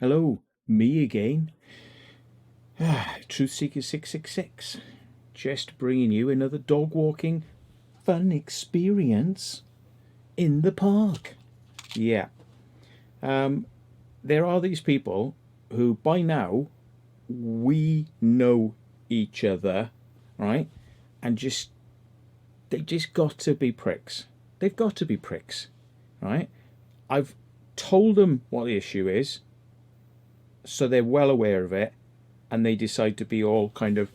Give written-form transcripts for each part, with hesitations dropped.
Hello, me again. Truth Seeker 666. Just bringing you another dog walking fun experience in the park. Yeah. Um, there are these people who by now we know each other, right? And they just got to be pricks. They've got to be pricks, right? I've told them what the issue is, so they're well aware of it, and they decide to be all kind of,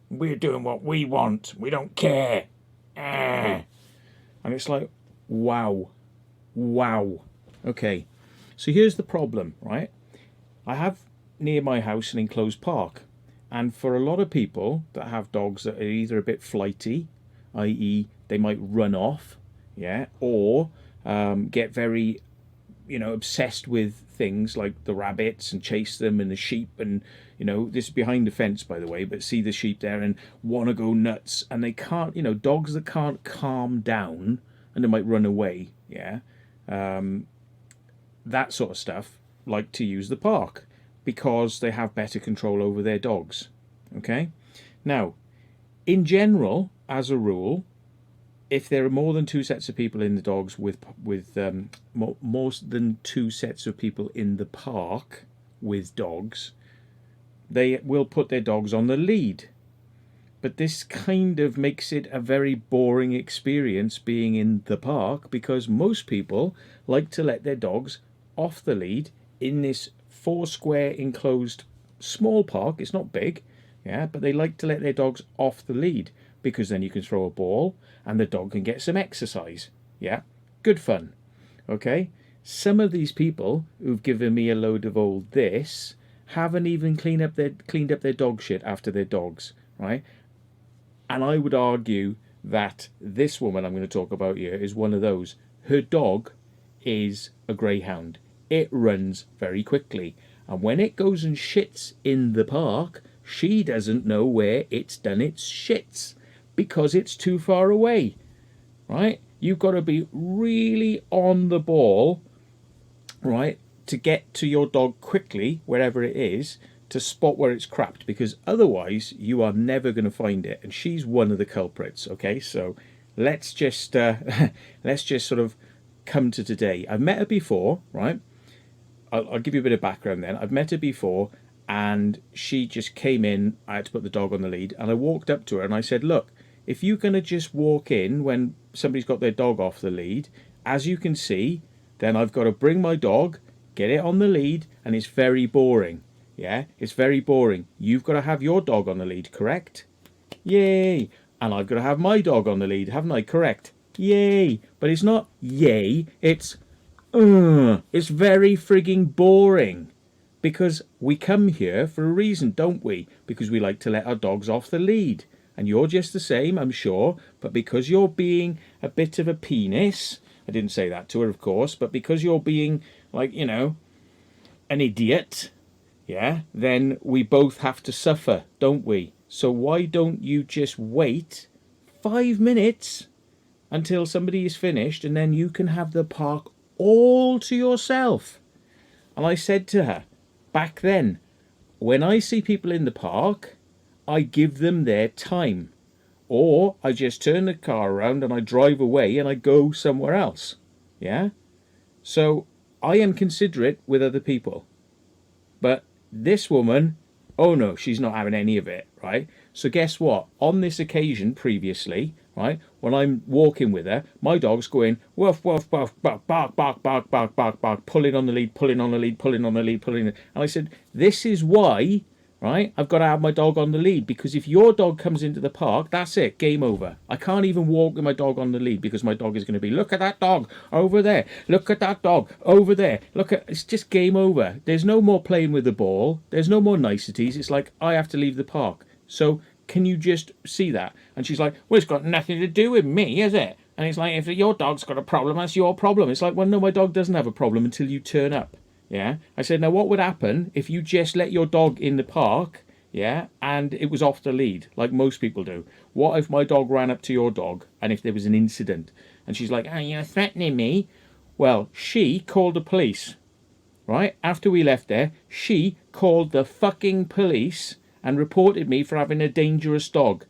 we're doing what we want, we don't care. And it's like, wow, wow. Okay, so here's the problem, right? I have near my house an enclosed park, and for a lot of people that have dogs that are either a bit flighty, i.e., they might run off, yeah, or get very obsessed with things like the rabbits and chase them and the sheep, and this is behind the fence, by the way, but see the sheep there and want to go nuts, and they can't, dogs that can't calm down and they might run away, yeah, that sort of stuff, like to use the park because they have better control over their dogs. Okay, now, in general, as a rule, if there are more than two sets of people in the dogs with more than two sets of people in the park with dogs, they will put their dogs on the lead. But this kind of makes it a very boring experience being in the park, because most people like to let their dogs off the lead in this four square enclosed small park. It's not big, yeah, but they like to let their dogs off the lead because then you can throw a ball and the dog can get some exercise. Yeah, good fun. Okay, some of these people who've given me a load of old this haven't even cleaned up their dog shit after their dogs, right? And I would argue that this woman I'm going to talk about here is one of those. Her dog is a greyhound. It runs very quickly, and when it goes and shits in the park, she doesn't know where it's done its shits because it's too far away, right? You've got to be really on the ball, right, to get to your dog quickly, wherever it is, to spot where it's crapped, because otherwise you are never going to find it. And she's one of the culprits. Okay, so let's just let's just sort of come to today. I've met her before, right? I'll give you a bit of background then. I've met her before, and she just came in. I had to put the dog on the lead, and I walked up to her and I said, look, if you're going to just walk in when somebody's got their dog off the lead, as you can see, then I've got to bring my dog, get it on the lead, and it's very boring. Yeah, it's very boring. You've got to have your dog on the lead, correct? Yay! And I've got to have my dog on the lead, haven't I? Correct. Yay! But it's not yay, it's it's very frigging boring. Because we come here for a reason, don't we? Because we like to let our dogs off the lead. And you're just the same, I'm sure. But because you're being a bit of a penis, I didn't say that to her, of course, but because you're being, like, an idiot, yeah, then we both have to suffer, don't we? So why don't you just wait 5 minutes until somebody is finished, and then you can have the park all to yourself? And I said to her, back then, when I see people in the park, I give them their time. Or I just turn the car around and I drive away and I go somewhere else. Yeah? So I am considerate with other people. But this woman, oh no, she's not having any of it, right? So guess what? On this occasion previously, right, when I'm walking with her, my dog's going woof woof woof bark bark bark bark bark bark bark, pulling on the lead, pulling on the lead, pulling on the lead, pulling. And I said, this is why, right, I've got to have my dog on the lead, because if your dog comes into the park, that's it, game over. I can't even walk with my dog on the lead because my dog is going to be, look at that dog over there, look at that dog over there, look at, it's just game over. There's no more playing with the ball, there's no more niceties. It's like, I have to leave the park. So can you just see that? And she's like, well, it's got nothing to do with me, is it? And it's like, if your dog's got a problem, that's your problem. It's like, well, no, my dog doesn't have a problem until you turn up. Yeah, I said, now what would happen if you just let your dog in the park, yeah, and it was off the lead, like most people do? What if my dog ran up to your dog and if there was an incident? And she's like, oh, you're threatening me? Well, she called the police. right, after we left there, she called the fucking police and reported me for having a dangerous dog.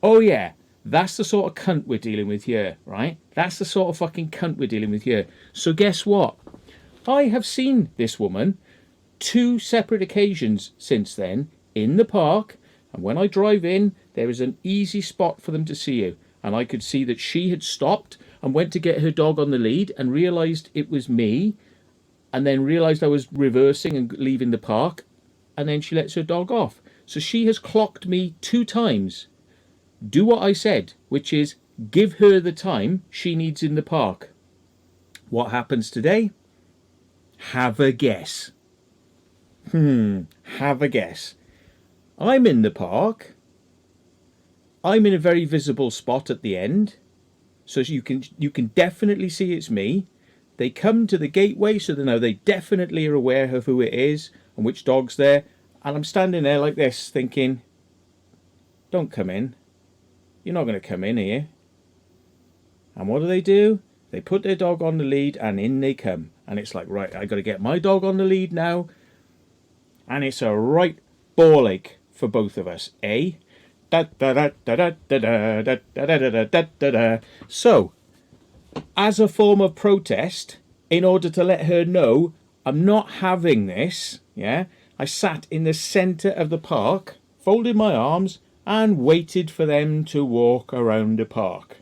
Oh yeah, that's the sort of cunt we're dealing with here, right? That's the sort of fucking cunt we're dealing with here. So guess what? I have seen this woman 2 separate occasions since then in the park, and when I drive in, there is an easy spot for them to see you. And I could see that she had stopped and went to get her dog on the lead and realised it was me, and then realised I was reversing and leaving the park, and then she lets her dog off. So she has clocked me 2 times. Do what I said, which is give her the time she needs in the park. What happens today? Have a guess. Have a guess. I'm in the park. I'm in a very visible spot at the end, so you can definitely see it's me. They come to the gateway, so they definitely are aware of who it is and which dog's there. And I'm standing there like this, thinking, "Don't come in. You're not going to come in here." And what do? They put their dog on the lead, and in they come. And it's like, right, I got to get my dog on the lead now. And it's a right ball ache for both of us, eh? So, as a form of protest, in order to let her know I'm not having this, yeah, I sat in the centre of the park, folded my arms, and waited for them to walk around the park.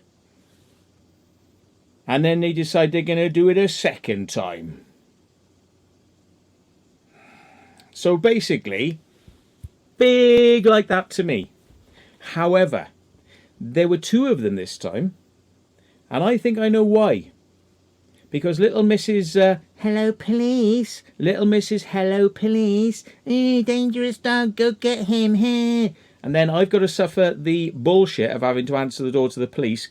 And then they decide they're going to do it a second time. So basically, big like that to me. However, there were 2 of them this time, and I think I know why. Because little Mrs. Hello Police, little Mrs. Hello Police, dangerous dog, go get him here. And then I've got to suffer the bullshit of having to answer the door to the police,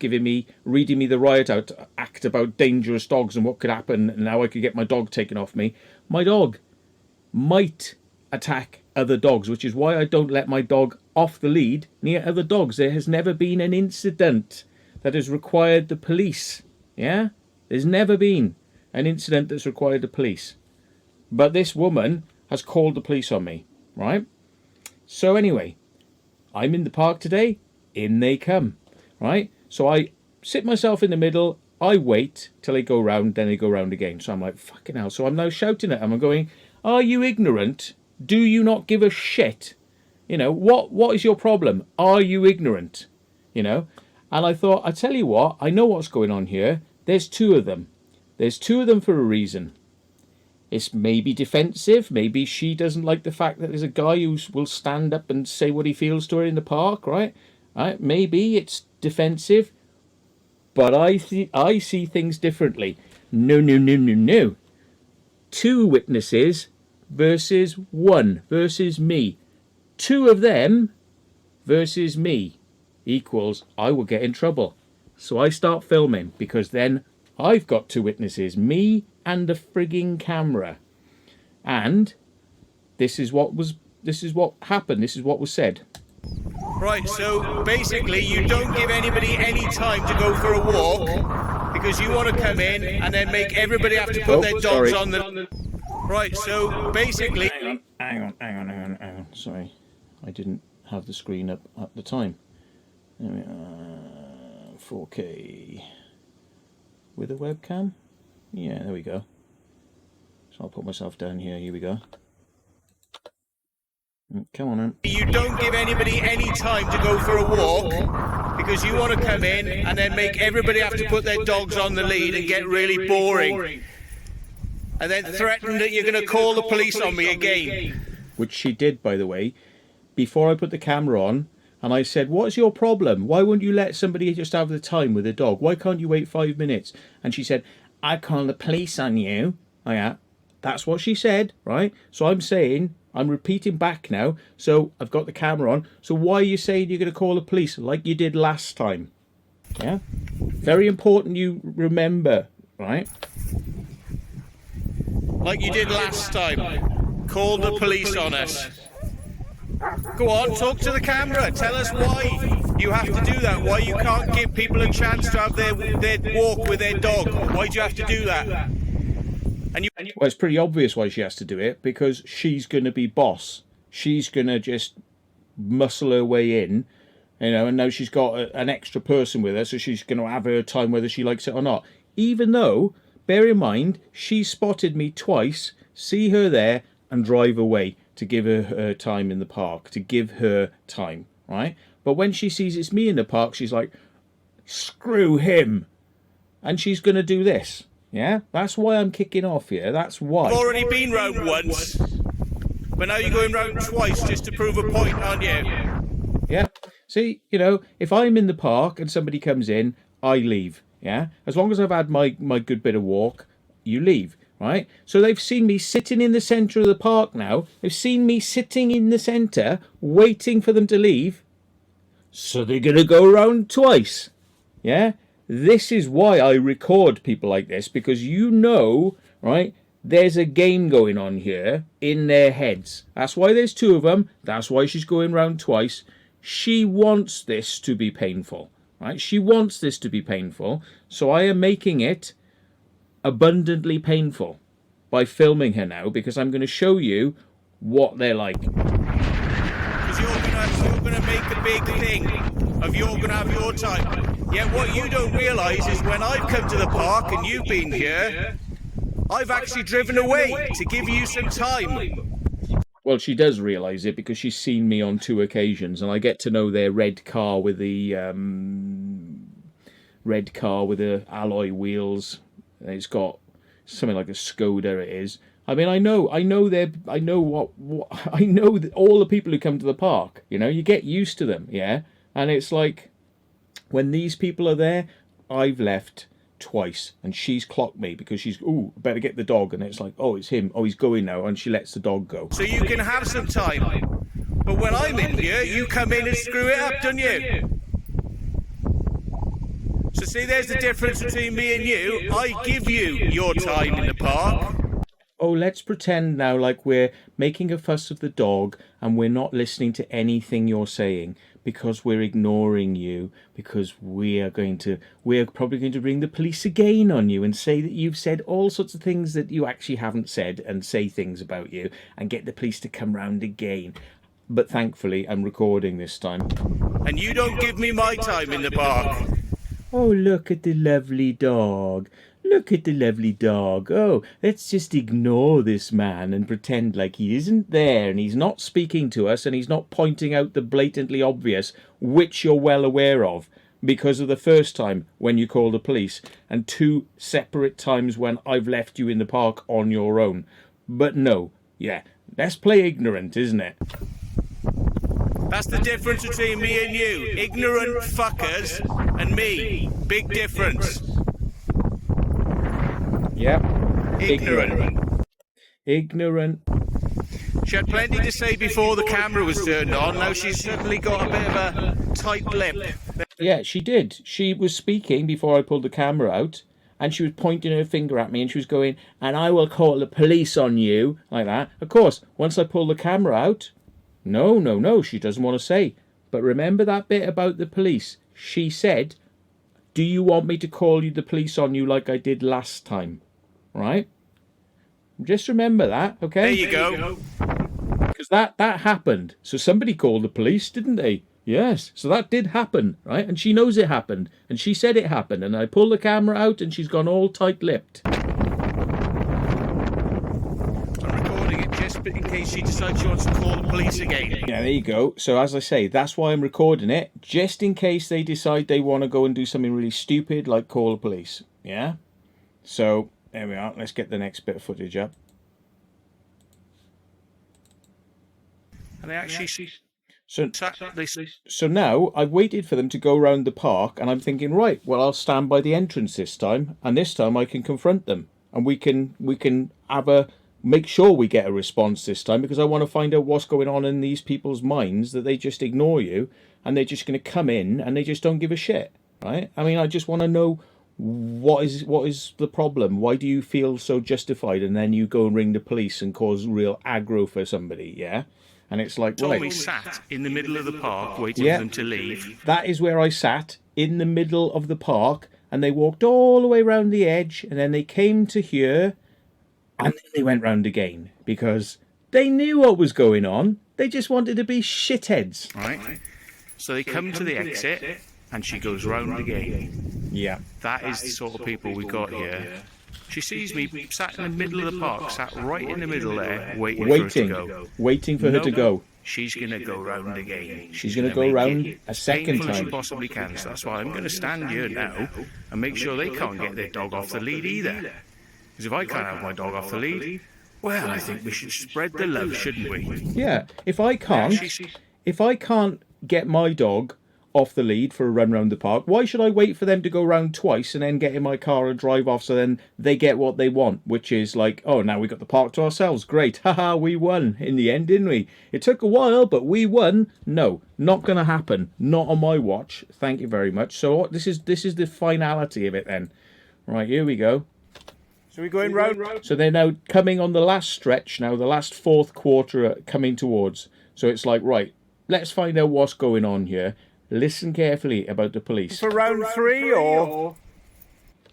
reading me the riot act about dangerous dogs and what could happen and how I could get my dog taken off me. My dog might attack other dogs, which is why I don't let my dog off the lead near other dogs. There has never been an incident that has required the police. Yeah? There's never been an incident that's required the police. But this woman has called the police on me, right? So anyway, I'm in the park today, in they come, right? So I sit myself in the middle, I wait till they go round, then they go round again. So I'm like, fucking hell. So I'm now shouting at them, I'm going, "Are you ignorant? Do you not give a shit? You know, what is your problem? Are you ignorant?" You know? And I thought, I tell you what, I know what's going on here. There's 2 of them. There's 2 of them for a reason. It's maybe defensive. Maybe she doesn't like the fact that there's a guy who will stand up and say what he feels to her in the park, right? Maybe it's defensive. But I see things differently. No. 2 witnesses versus 1 versus me. 2 of them versus me equals I will get in trouble. So I start filming, because then I've got 2 witnesses, me and a frigging camera. And this is what happened. This is what was said. Right, so basically you don't give anybody any time to go for a walk because you want to come in and then make everybody have to put their dogs on the... Right, so basically... Hang on. Sorry, I didn't have the screen up at the time. 4K with a webcam. Yeah, there we go. So I'll put myself down here. Here we go. Come on then. You don't give anybody any time to go for a walk because you want to come in and then make everybody have to put their dogs on the lead and get really boring. And then threaten that you're going to call the police on me again. Which she did, by the way, before I put the camera on. And I said, "What's your problem? Why won't you let somebody just have the time with a dog? Why can't you wait 5 minutes?" And she said, "I call the police on you." Oh yeah, that's what she said, right? So I'm repeating back now. So I've got the camera on. So why are you saying you're going to call the police like you did last time? Yeah, very important you remember, right? Like you did last time. Call the police on us. Go on, talk to the camera. Tell us why you have to do that. Why you can't give people a chance to have their walk with their dog. Why do you have to do that? And Well, it's pretty obvious why she has to do it, because she's going to be boss. She's going to just muscle her way in, and now she's got an extra person with her, so she's going to have her time whether she likes it or not. Even though, bear in mind, she spotted me twice, see her there, and drive away to give her time in the park, to give her time, right? But when she sees it's me in the park, she's like, screw him. And she's going to do this. Yeah? That's why I'm kicking off here. That's why. I've already been round once. But now you're going round twice just to prove a point, aren't you? Yeah. See, if I'm in the park and somebody comes in, I leave. Yeah? As long as I've had my good bit of walk, you leave. Right? So they've seen me sitting in the centre of the park now. They've seen me sitting in the centre, waiting for them to leave. So they're going to go round twice. Yeah? This is why I record people like this, because right, there's a game going on here in their heads. That's why there's two of them. That's why she's going round twice. She wants this to be painful. Right? She wants this to be painful. So I am making it abundantly painful by filming her now, because I'm going to show you what they're like. Because you're going to make a big thing of you're going to have your time. Yet what you don't realise is when I've come to the park and you've been here, I've actually driven away to give you some time. Well, she does realise it because she's seen me on 2 occasions, and I get to know their red car with the alloy wheels. It's got something like a Skoda. It is. I mean, I know all the people who come to the park. You get used to them, yeah. And it's like when these people are there, I've left twice, and she's clocked me because she's better get the dog, and it's like, it's him. He's going now, and she lets the dog go. So you can have some time, but when I'm in here, you come in and screw it up, don't you? So see, there's the difference between me and you. I give you your time in the park. Let's pretend now like we're making a fuss of the dog and we're not listening to anything you're saying because we're ignoring you, because we're probably going to bring the police again on you and say that you've said all sorts of things that you actually haven't said, and say things about you and get the police to come round again. But thankfully, I'm recording this time. And you don't give me my time in the park. Oh, look at the lovely dog. Look at the lovely dog. Let's just ignore this man and pretend like he isn't there and he's not speaking to us and he's not pointing out the blatantly obvious, which you're well aware of because of the first time when you called the police and 2 separate times when I've left you in the park on your own. But no, let's play ignorant, isn't it? That's the difference between me and you. Ignorant fuckers and me. Big difference. Yep. Ignorant. She had plenty to say before the camera was turned on. Now she's suddenly got a bit of a tight lip. Yeah, she did. She was speaking before I pulled the camera out, and she was pointing her finger at me, and she was going, and I will call the police on you, like that. Of course, once I pull the camera out, no, she doesn't want to say. But remember that bit about the police? She said, do you want me to call the police on you like I did last time? Right? Just remember that, okay? There you go. Because that happened. So somebody called the police, didn't they? Yes. So that did happen, right? And she knows it happened. And she said it happened. And I pulled the camera out and she's gone all tight-lipped. In case she decides she wants to call the police again. Yeah, there you go. So as I say, that's why I'm recording it, just in case they decide they want to go and do something really stupid like call the police. Yeah? So, there we are. Let's get the next bit of footage up. And they actually... So now, I've waited for them to go round the park, and I'm thinking, right, well, I'll stand by the entrance this time, and this time I can confront them. And we can have make sure we get a response this time, because I want to find out what's going on in these people's minds, that they just ignore you and they're just going to come in and they just don't give a shit, right? I mean, I just want to know what is the problem. Why do you feel so justified and then you go and ring the police and cause real aggro for somebody? Yeah. And it's like, Tommy sat in the middle of the park waiting for them to leave. That is where I sat, in the middle of the park, and they walked all the way around the edge and then they came to here. And then they went round again because they knew what was going on. They just wanted to be shitheads. Right? So they come to the exit and she goes round again. Yeah. That is the sort of people we got here. She sees me sat in the middle of the park, sat right in the middle there, waiting for her to go. Waiting for her to go. She's going to go round again. She's going to go round a second As she time. possibly can. So that's why I'm going to stand here now and make sure they can't get their dog off the lead either. Because if I can't have my dog off the lead, well, I think we should spread the love, shouldn't we? Yeah. If I can't get my dog off the lead for a run round the park, why should I wait for them to go round twice and then get in my car and drive off so then they get what they want, which is like, oh, now we got the park to ourselves. Great. Haha, we won in the end, didn't we? It took a while, but we won. No, not going to happen. Not on my watch. Thank you very much. So this is the finality of it then. Right, here we go. So we're going round. So they're now coming on the last stretch now, the last fourth quarter coming towards. So it's like, right, let's find out what's going on here. Listen carefully about the police. For round 3 or?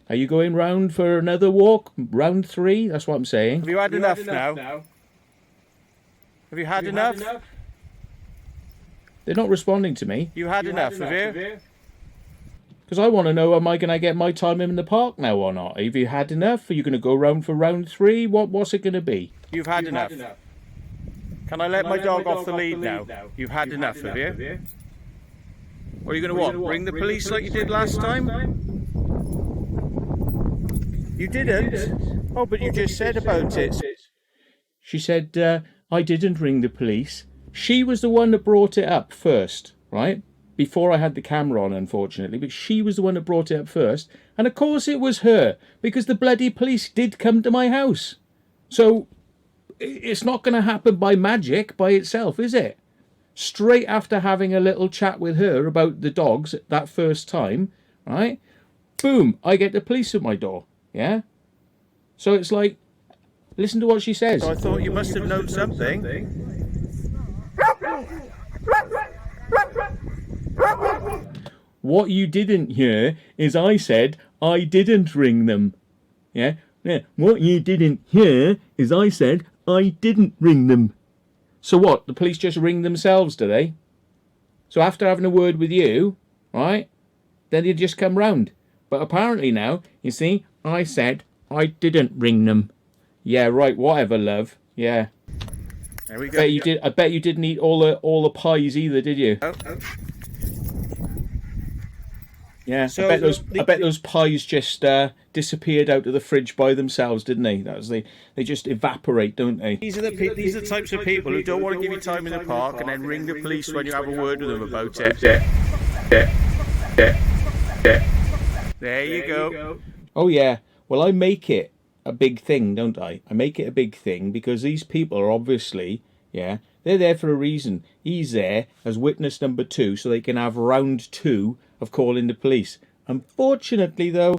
Are you going round for another walk? Round 3? That's what I'm saying. Have you had enough now? Have you had enough? They're not responding to me. You had enough, have you? Because I want to know, am I going to get my time in the park now or not? Have you had enough? Are you going to go round for round 3? What's it going to be? You've had enough. Can I let my dog off the lead now? You've had enough, have you? What are you going to what? Ring the police like you did last time? You didn't? Oh, but you just said about it. She said, I didn't ring the police. She was the one that brought it up first, right? Before I had the camera on, unfortunately. But she was the one that brought it up first. And of course it was her. Because the bloody police did come to my house. So it's not going to happen by magic by itself, is it? Straight after having a little chat with her about the dogs that first time, right? Boom, I get the police at my door, yeah? So it's like, listen to what she says. So I thought you must have known something. What you didn't hear is I said I didn't ring them, yeah? What you didn't hear is I said I didn't ring them. So what? The police just ring themselves, do they? So after having a word with you, right, then they just come round. But apparently now, you see, I said I didn't ring them. Yeah, right, whatever, love. Yeah. There we go. I bet you didn't eat all the pies either, did you? Oh. Yeah, So I bet those pies just disappeared out of the fridge by themselves, didn't they? They just evaporate, don't they? These are the types of people who don't want to give you time in the park and then ring the police when you have a word with them about it. There you go. Oh yeah. Well, I make it a big thing, don't I? I make it a big thing because these people are obviously, yeah, they're there for a reason. He's there as witness number 2 so they can have round 2 of calling the police. Unfortunately, though,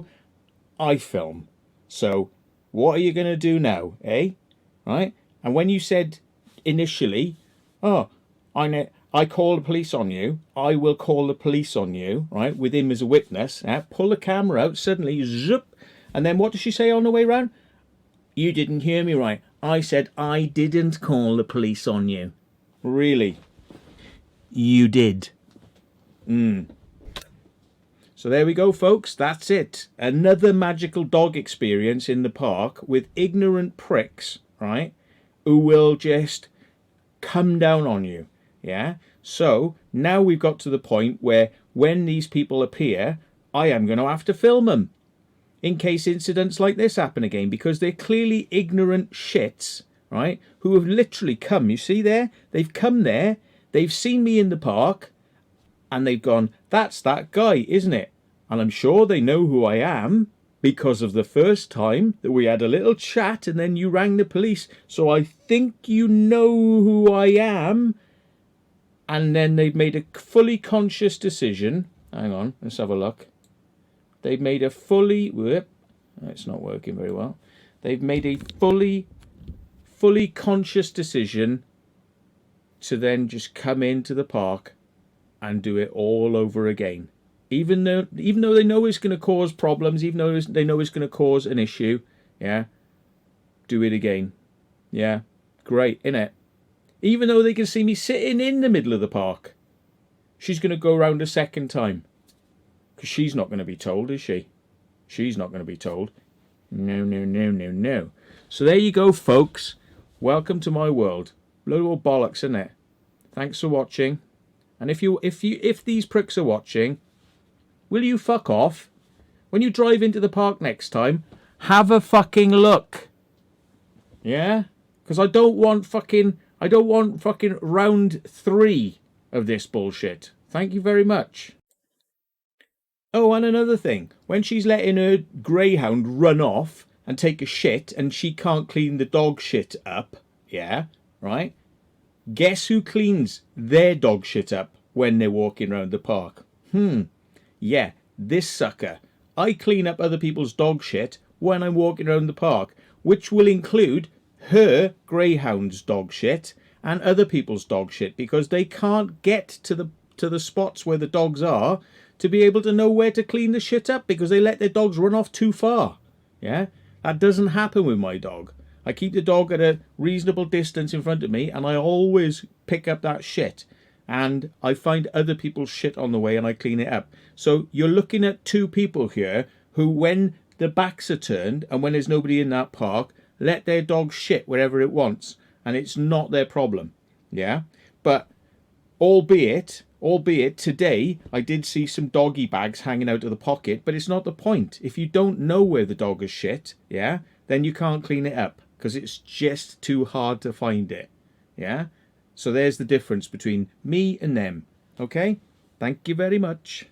I film. So, what are you going to do now, eh? Right? And when you said initially, oh, I call the police on you, I will call the police on you, right, with him as a witness, pull the camera out, suddenly, zip, and then what does she say on the way round? You didn't hear me right. I said I didn't call the police on you. Really? You did. So there we go, folks. That's it. Another magical dog experience in the park with ignorant pricks, right, who will just come down on you, yeah? So now we've got to the point where when these people appear, I am going to have to film them in case incidents like this happen again, because they're clearly ignorant shits, right, who have literally come. You see there? They've come there, they've seen me in the park, and they've gone, that's that guy, isn't it? And I'm sure they know who I am because of the first time that we had a little chat and then you rang the police. So I think you know who I am. And then they've made a fully conscious decision. Hang on, let's have a look. They've made a fully... Whoop, it's not working very well. They've made a fully conscious decision to then just come into the park and do it all over again. Even though they know it's going to cause problems, even though they know it's going to cause an issue, yeah, do it again. Yeah, great, innit? Even though they can see me sitting in the middle of the park. She's going to go round a second time. Because she's not going to be told, is she? She's not going to be told. No, no, no, no, no. So there you go, folks. Welcome to my world. Load of bollocks, isn't it? Thanks for watching. And if these pricks are watching, will you fuck off? When you drive into the park next time, have a fucking look. Yeah? Because I don't want fucking round 3 of this bullshit. Thank you very much. Oh, and another thing. When she's letting her greyhound run off and take a shit and she can't clean the dog shit up, yeah, right? Guess who cleans their dog shit up when they're walking around the park? Yeah, this sucker. I clean up other people's dog shit when I'm walking around the park, which will include her greyhound's dog shit and other people's dog shit, because they can't get to the spots where the dogs are to be able to know where to clean the shit up because they let their dogs run off too far. Yeah, that doesn't happen with my dog. I keep the dog at a reasonable distance in front of me, and I always pick up that shit. And I find other people's shit on the way and I clean it up. So you're looking at 2 people here who, when the backs are turned and when there's nobody in that park, let their dog shit wherever it wants. And it's not their problem. Yeah? But albeit today I did see some doggy bags hanging out of the pocket, but it's not the point. If you don't know where the dog is shit, yeah, then you can't clean it up because it's just too hard to find it. Yeah? So there's the difference between me and them. Okay? Thank you very much.